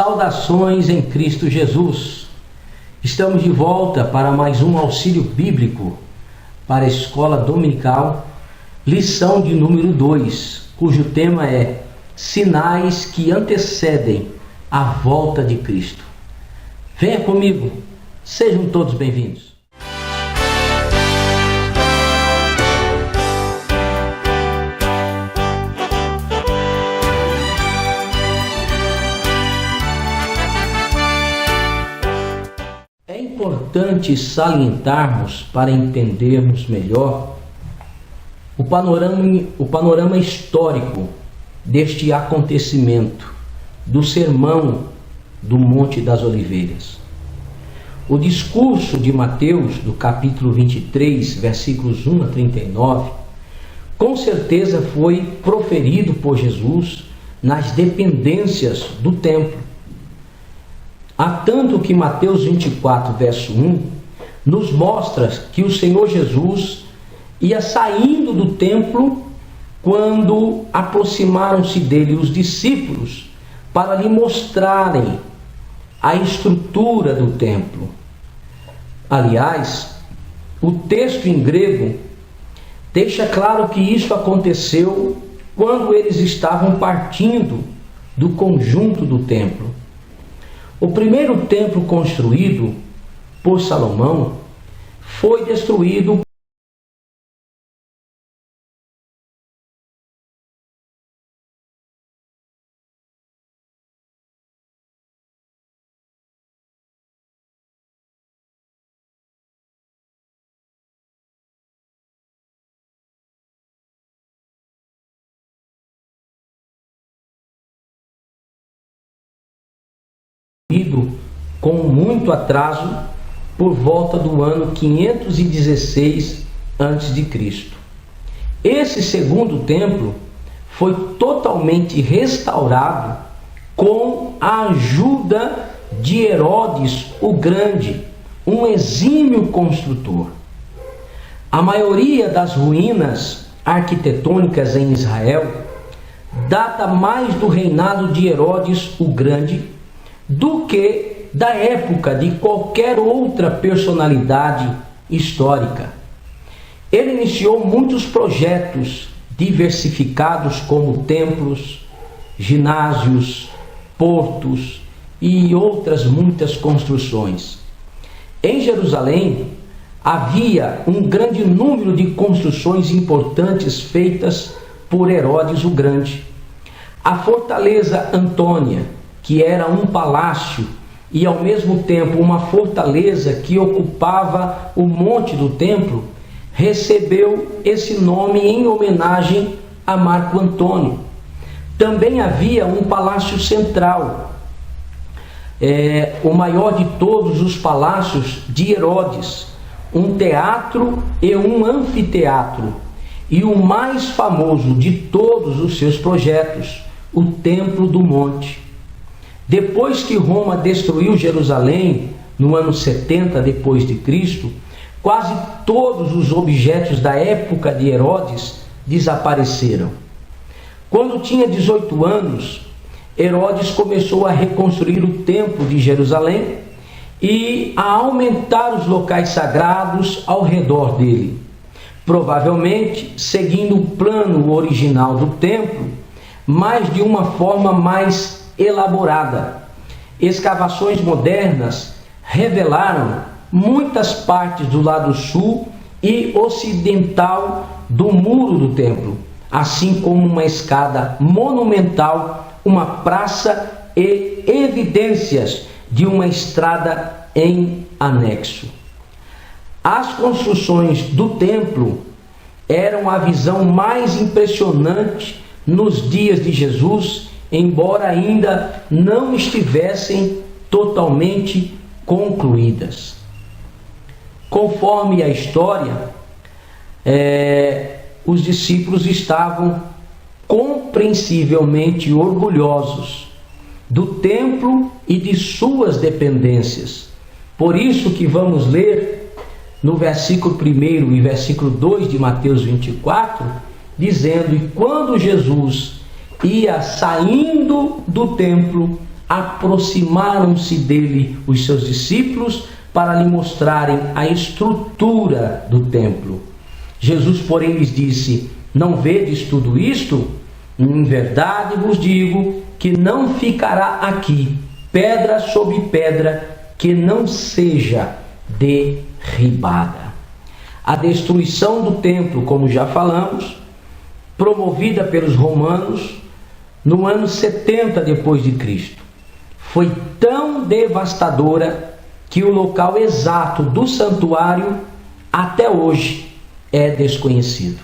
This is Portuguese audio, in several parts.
Saudações em Cristo Jesus. Estamos de volta para mais um auxílio bíblico para a escola dominical, lição de número 2, cujo tema é Sinais que antecedem a volta de Cristo. Venha comigo, sejam todos bem-vindos. É importante salientarmos para entendermos melhor o panorama histórico deste acontecimento do Sermão do Monte das Oliveiras. O discurso de Mateus, do capítulo 23, versículos 1 a 39, com certeza foi proferido por Jesus nas dependências do templo. Há tanto que Mateus 24, verso 1, nos mostra que o Senhor Jesus ia saindo do templo quando aproximaram-se dele os discípulos para lhe mostrarem a estrutura do templo. Aliás, o texto em grego deixa claro que isso aconteceu quando eles estavam partindo do conjunto do templo. O primeiro templo construído por Salomão foi destruído com muito atraso por volta do ano 516 a.C. Esse segundo templo foi totalmente restaurado com a ajuda de Herodes o Grande, um exímio construtor. A maioria das ruínas arquitetônicas em Israel data mais do reinado de Herodes o Grande do que da época de qualquer outra personalidade histórica. Ele iniciou muitos projetos diversificados como templos, ginásios, portos e outras muitas construções. Em Jerusalém havia um grande número de construções importantes feitas por Herodes o Grande. A fortaleza Antônia, que era um palácio e ao mesmo tempo uma fortaleza que ocupava o monte do templo, recebeu esse nome em homenagem a Marco Antônio. Também havia um palácio central, o maior de todos os palácios de Herodes, um teatro e um anfiteatro, e o mais famoso de todos os seus projetos, o Templo do Monte. Depois que Roma destruiu Jerusalém, no ano 70 depois de Cristo, quase todos os objetos da época de Herodes desapareceram. Quando tinha 18 anos, Herodes começou a reconstruir o templo de Jerusalém e a aumentar os locais sagrados ao redor dele, provavelmente seguindo o plano original do templo, mas de uma forma mais elaborada. Escavações modernas revelaram muitas partes do lado sul e ocidental do muro do templo, assim como uma escada monumental, uma praça e evidências de uma estrada em anexo. As construções do templo eram a visão mais impressionante nos dias de Jesus, embora ainda não estivessem totalmente concluídas. Conforme a história, os discípulos estavam compreensivelmente orgulhosos do templo e de suas dependências. Por isso que vamos ler no versículo 1 e versículo 2 de Mateus 24, dizendo: e quando Jesus ia saindo do templo, aproximaram-se dele os seus discípulos para lhe mostrarem a estrutura do templo. Jesus, porém, lhes disse: não vedes tudo isto? Em verdade vos digo que não ficará aqui pedra sobre pedra que não seja derribada. A destruição do templo, como já falamos, promovida pelos romanos no ano 70 depois de Cristo, foi tão devastadora que o local exato do santuário até hoje é desconhecido.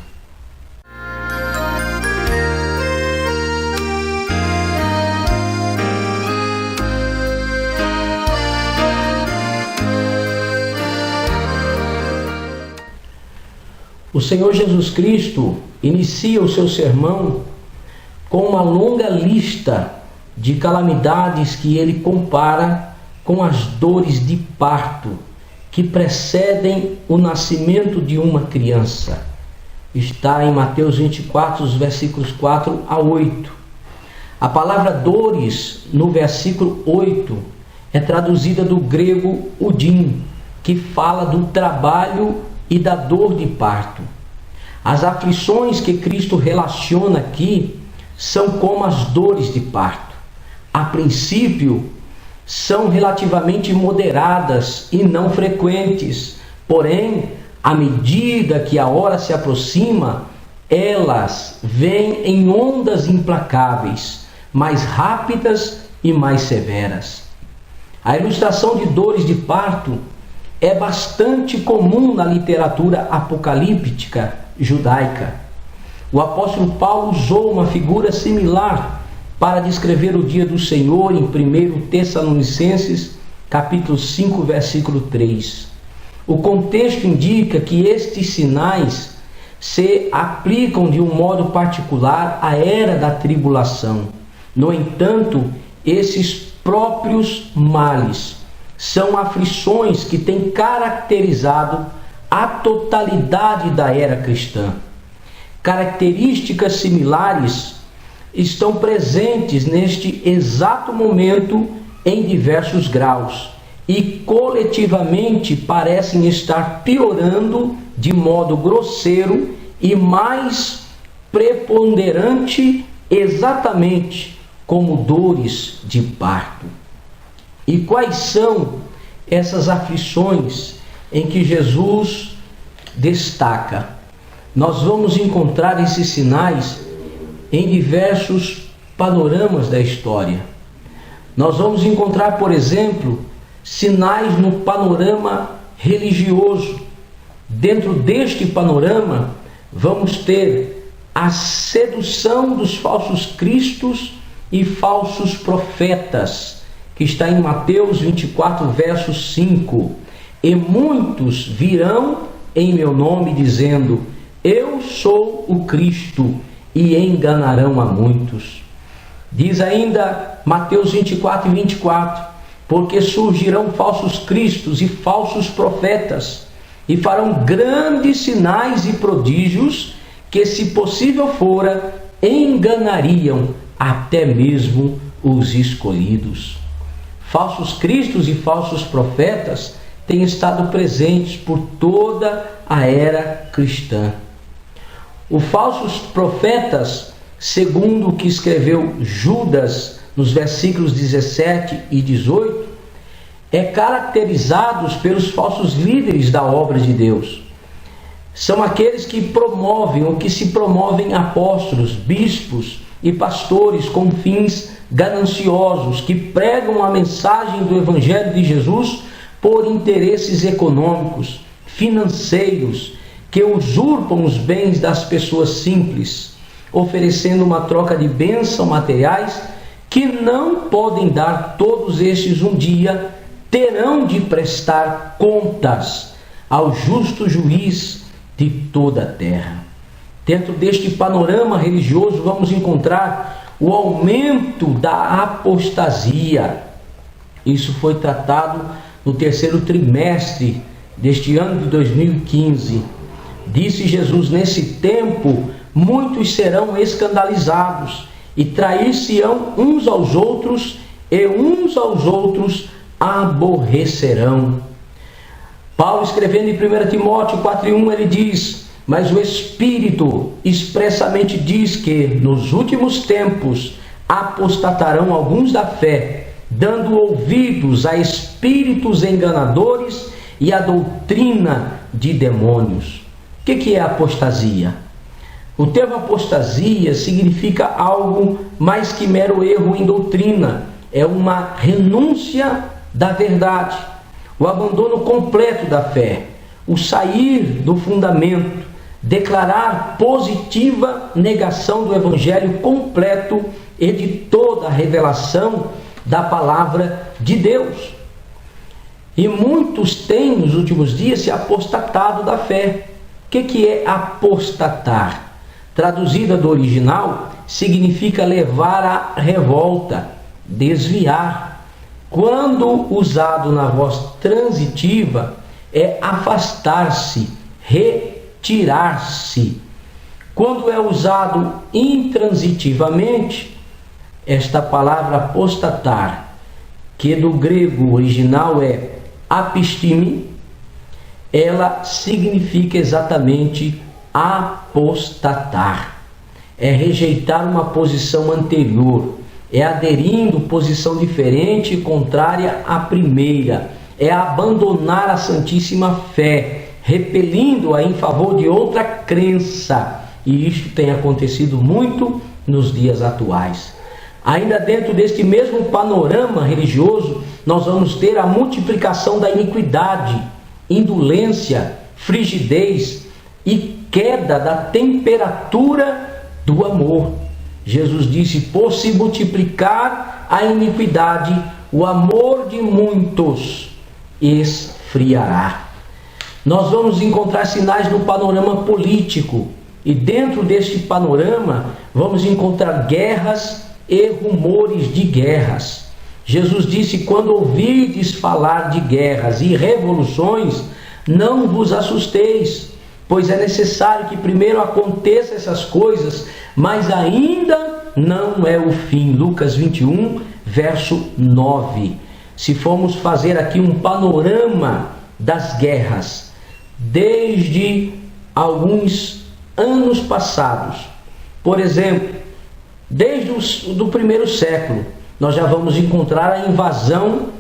O Senhor Jesus Cristo inicia o seu sermão com uma longa lista de calamidades que ele compara com as dores de parto que precedem o nascimento de uma criança. Está em Mateus 24, os versículos 4 a 8. A palavra dores, no versículo 8, é traduzida do grego udim, que fala do trabalho e da dor de parto. As aflições que Cristo relaciona aqui são como as dores de parto. A princípio, são relativamente moderadas e não frequentes, porém, à medida que a hora se aproxima, elas vêm em ondas implacáveis, mais rápidas e mais severas. A ilustração de dores de parto é bastante comum na literatura apocalíptica judaica. O apóstolo Paulo usou uma figura similar para descrever o dia do Senhor em 1 Tessalonicenses, capítulo 5, versículo 3. O contexto indica que estes sinais se aplicam de um modo particular à era da tribulação. No entanto, esses próprios males são aflições que têm caracterizado a totalidade da era cristã. Características similares estão presentes neste exato momento em diversos graus e coletivamente parecem estar piorando de modo grosseiro e mais preponderante, exatamente como dores de parto. E quais são essas aflições em que Jesus destaca? Nós vamos encontrar esses sinais em diversos panoramas da história. Nós vamos encontrar, por exemplo, sinais no panorama religioso. Dentro deste panorama, vamos ter a sedução dos falsos cristos e falsos profetas, que está em Mateus 24, verso 5. E muitos virão em meu nome, dizendo: eu sou o Cristo, e enganarão a muitos. Diz ainda Mateus 24 e 24, porque surgirão falsos cristos e falsos profetas, e farão grandes sinais e prodígios, que, se possível fora, enganariam até mesmo os escolhidos. Falsos cristos e falsos profetas têm estado presentes por toda a era cristã. Os falsos profetas, segundo o que escreveu Judas nos versículos 17 e 18, é caracterizados pelos falsos líderes da obra de Deus. São aqueles que promovem ou que se promovem apóstolos, bispos e pastores com fins gananciosos, que pregam a mensagem do Evangelho de Jesus por interesses econômicos, financeiros, que usurpam os bens das pessoas simples, oferecendo uma troca de bênçãos materiais que não podem dar. Todos estes um dia terão de prestar contas ao justo juiz de toda a terra. Dentro deste panorama religioso, vamos encontrar o aumento da apostasia. Isso foi tratado no terceiro trimestre deste ano de 2015. Disse Jesus: nesse tempo muitos serão escandalizados e trair-se-ão uns aos outros, e uns aos outros aborrecerão. Paulo, escrevendo em 1 Timóteo 4:1, ele diz: mas o Espírito expressamente diz que nos últimos tempos apostatarão alguns da fé, dando ouvidos a espíritos enganadores e a doutrina de demônios. O que é apostasia? O termo apostasia significa algo mais que mero erro em doutrina. É uma renúncia da verdade, o abandono completo da fé, o sair do fundamento, declarar positiva negação do evangelho completo e de toda a revelação da palavra de Deus. E muitos têm nos últimos dias se apostatado da fé. O que é apostatar? Traduzida do original, significa levar à revolta, desviar. Quando usado na voz transitiva, é afastar-se, retirar-se. Quando é usado intransitivamente, esta palavra apostatar, que do grego original é apistime, ela significa exatamente apostatar. É rejeitar uma posição anterior, é aderindo posição diferente e contrária à primeira, é abandonar a santíssima fé, repelindo-a em favor de outra crença. E isto tem acontecido muito nos dias atuais. Ainda dentro deste mesmo panorama religioso, nós vamos ter a multiplicação da iniquidade, indolência, frigidez e queda da temperatura do amor. Jesus disse: por se multiplicar a iniquidade, o amor de muitos esfriará. Nós vamos encontrar sinais no panorama político, e dentro deste panorama vamos encontrar guerras e rumores de guerras. Jesus disse: quando ouvirdes falar de guerras e revoluções, não vos assusteis, pois é necessário que primeiro aconteçam essas coisas, mas ainda não é o fim. Lucas 21, verso 9. Se formos fazer aqui um panorama das guerras, desde alguns anos passados, por exemplo, desde o primeiro século, nós já vamos encontrar a invasão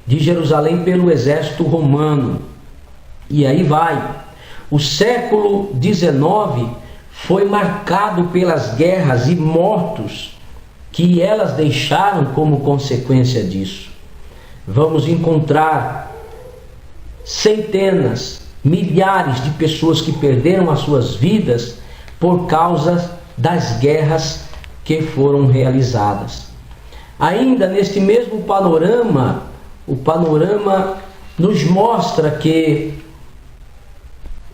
de Jerusalém pelo exército romano. E aí vai. O século XIX foi marcado pelas guerras e mortos que elas deixaram como consequência disso. Vamos encontrar centenas, milhares de pessoas que perderam as suas vidas por causa das guerras que foram realizadas. Ainda neste mesmo panorama, o panorama nos mostra que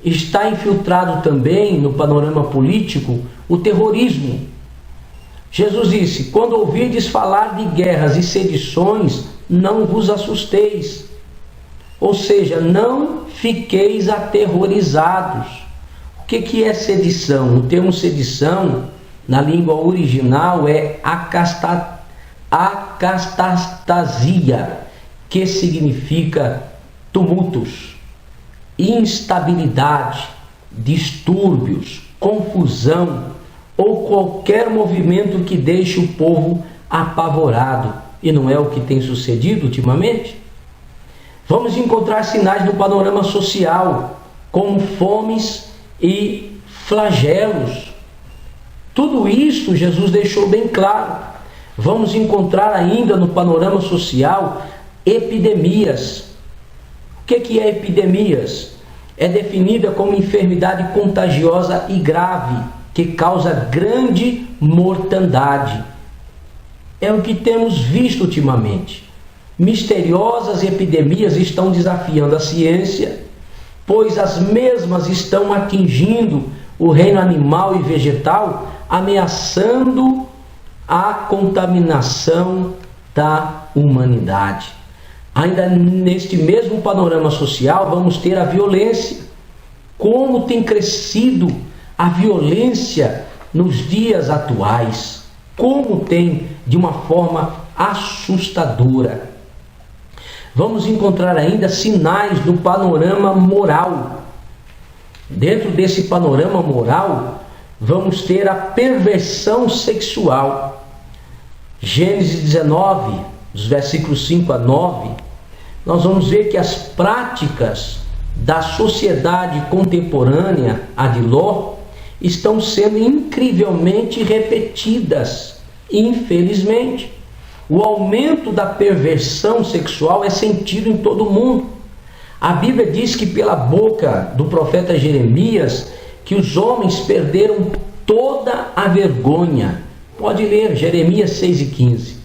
está infiltrado também no panorama político o terrorismo. Jesus disse: quando ouvirdes falar de guerras e sedições, não vos assusteis. Ou seja, não fiqueis aterrorizados. O que é sedição? O termo sedição, na língua original, é acastasia, que significa tumultos, instabilidade, distúrbios, confusão ou qualquer movimento que deixe o povo apavorado. E não é o que tem sucedido ultimamente? Vamos encontrar sinais no panorama social, como fomes e flagelos. Tudo isso Jesus deixou bem claro. Vamos encontrar ainda no panorama social epidemias. O que é epidemias? É definida como enfermidade contagiosa e grave, que causa grande mortandade. É o que temos visto ultimamente. Misteriosas epidemias estão desafiando a ciência, pois as mesmas estão atingindo o reino animal e vegetal, ameaçando a contaminação da humanidade. Ainda neste mesmo panorama social, vamos ter a violência. Como tem crescido a violência nos dias atuais? Como tem, de uma forma assustadora. Vamos encontrar ainda sinais do panorama moral. Dentro desse panorama moral, vamos ter a perversão sexual. Gênesis 19, dos versículos 5 a 9, nós vamos ver que as práticas da sociedade contemporânea, a de Ló, estão sendo incrivelmente repetidas, infelizmente. O aumento da perversão sexual é sentido em todo o mundo. A Bíblia diz que pela boca do profeta Jeremias, que os homens perderam toda a vergonha. Pode ler Jeremias 6:15.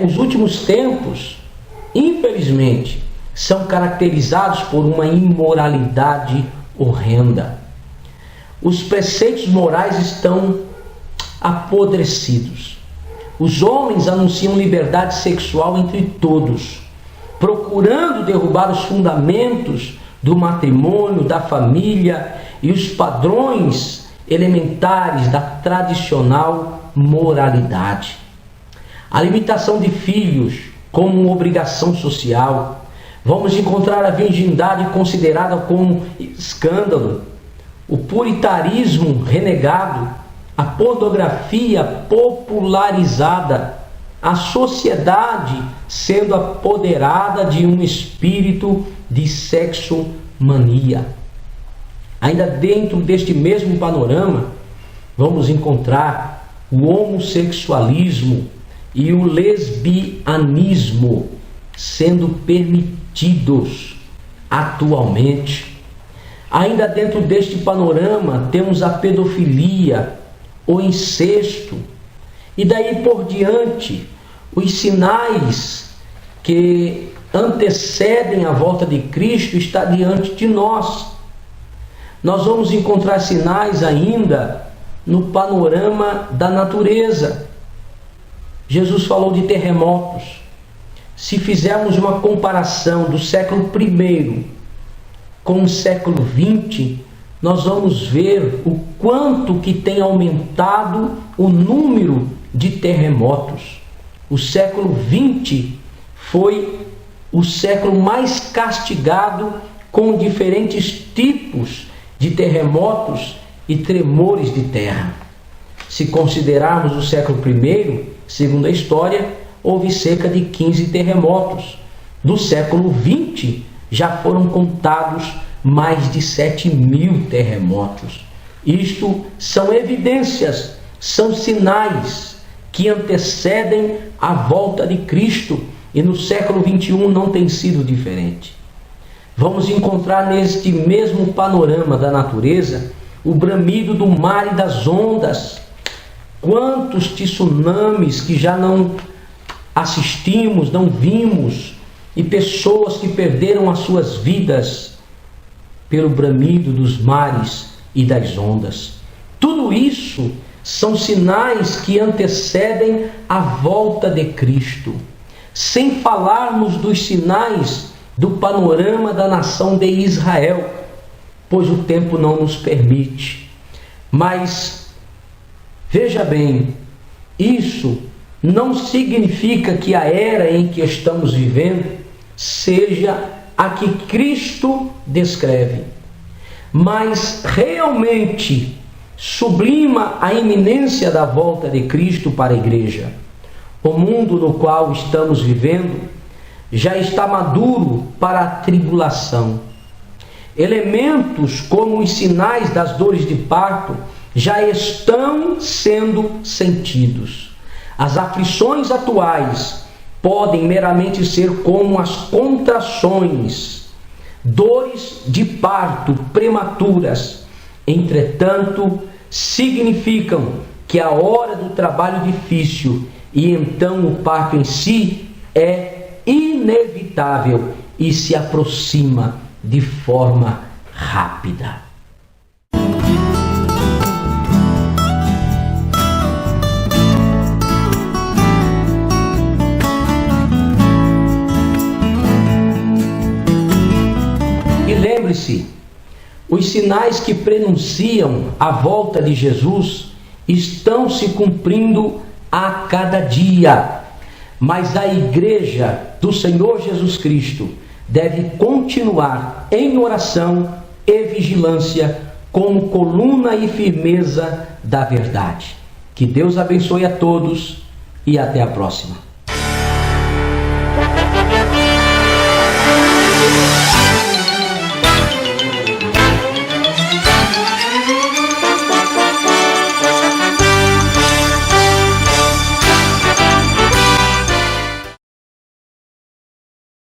Os últimos tempos, infelizmente, são caracterizados por uma imoralidade horrenda. Os preceitos morais estão apodrecidos. Os homens anunciam liberdade sexual entre todos, procurando derrubar os fundamentos do matrimônio, da família e os padrões elementares da tradicional moralidade. A limitação de filhos como obrigação social. Vamos encontrar a virgindade considerada como escândalo, o puritarismo renegado, a pornografia popularizada, a sociedade sendo apoderada de um espírito de sexomania. Ainda dentro deste mesmo panorama, vamos encontrar o homossexualismo e o lesbianismo sendo permitidos atualmente. Ainda dentro deste panorama, temos a pedofilia, o incesto, e daí por diante, os sinais que antecedem a volta de Cristo está diante de nós. Nós vamos encontrar sinais ainda no panorama da natureza. Jesus falou de terremotos. Se fizermos uma comparação do século I com o século XX, nós vamos ver o quanto que tem aumentado o número de terremotos. O século XX foi o século mais castigado com diferentes tipos de terremotos e tremores de terra. Se considerarmos o século I, segundo a história, houve cerca de 15 terremotos. No século XX, já foram contados mais de 7.000 terremotos. Isto são evidências, são sinais que antecedem a volta de Cristo, e no século XXI não tem sido diferente. Vamos encontrar neste mesmo panorama da natureza o bramido do mar e das ondas. Quantos tsunamis que já não assistimos, não vimos, e pessoas que perderam as suas vidas pelo bramido dos mares e das ondas. Tudo isso são sinais que antecedem a volta de Cristo. Sem falarmos dos sinais do panorama da nação de Israel, pois o tempo não nos permite. Mas, veja bem, isso não significa que a era em que estamos vivendo seja a que Cristo descreve, mas realmente sublima a iminência da volta de Cristo para a igreja. O mundo no qual estamos vivendo já está maduro para a tribulação. Elementos como os sinais das dores de parto já estão sendo sentidos. As aflições atuais podem meramente ser como as contrações, dores de parto prematuras. Entretanto, significam que a hora do trabalho difícil e então o parto em si é inevitável e se aproxima de forma rápida. E lembre-se, os sinais que prenunciam a volta de Jesus estão se cumprindo a cada dia. mas a igreja do Senhor Jesus Cristo deve continuar em oração e vigilância como coluna e firmeza da verdade. Que Deus abençoe a todos e até a próxima.